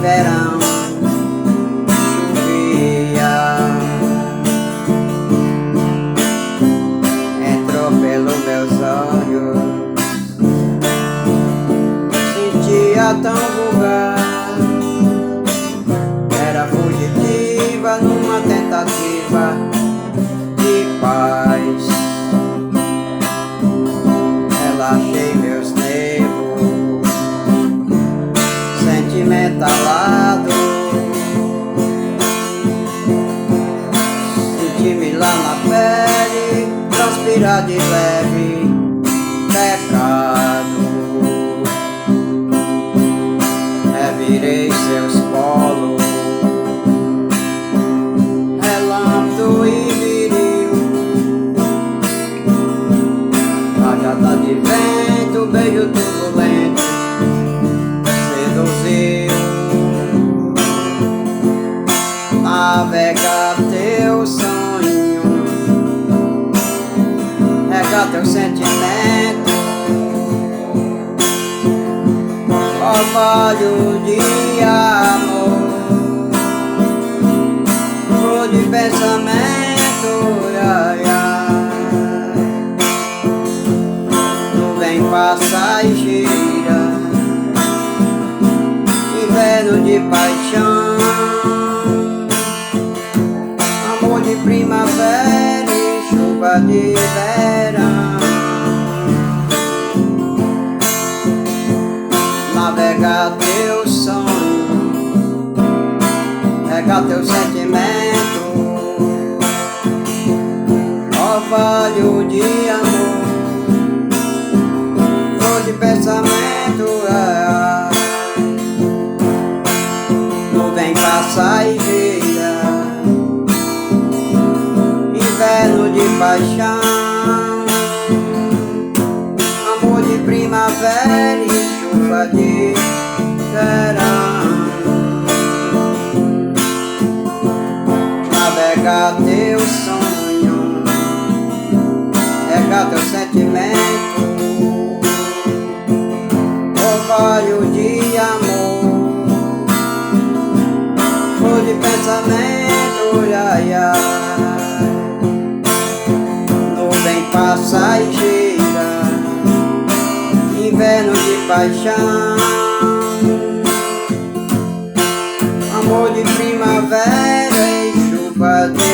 verão chovia, entrou pelos meus olhos, sentia tão vulgar, era fugitiva numa tentativa de paz. Relaxei meus nervos sentimentalados, senti-me lá na pele transpirar de leve pecado. Revirei seus polos, relâmpago e viril, rajada de vento, beijo turbulento seduziu. Navega teu sonho, rega teu sentimento, orvalho de amor, flor de pensamento, ai, ai. Nuvem passa e gira, inverno de paixão, amor de primavera e chuva de verão. Navegar teu sonho, regar teu sentimento, orvalho de amor, flor de pensamento, ai. Nuvem passa e gira, inverno de paixão, amor de primavera e chuva de verão. Navegar teu sonho, regar teu sentimento, orvalho de amor, flor de pensamento, ai, ai. Nuvem passa e gira, inverno de paixão, amor de primavera e chuva de